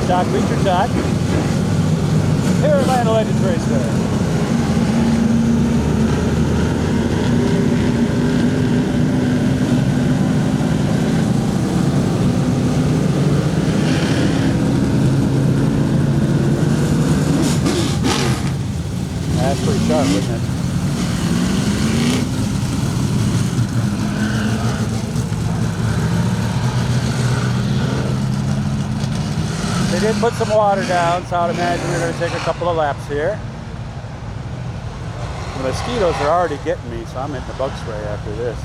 Stock feature shot here at Land Legends Raceway. That's pretty sharp, isn't it? They did put some water down, so I'd imagine we're going to take a couple of laps here. The mosquitoes are already getting me, so I'm hitting the bug spray after this.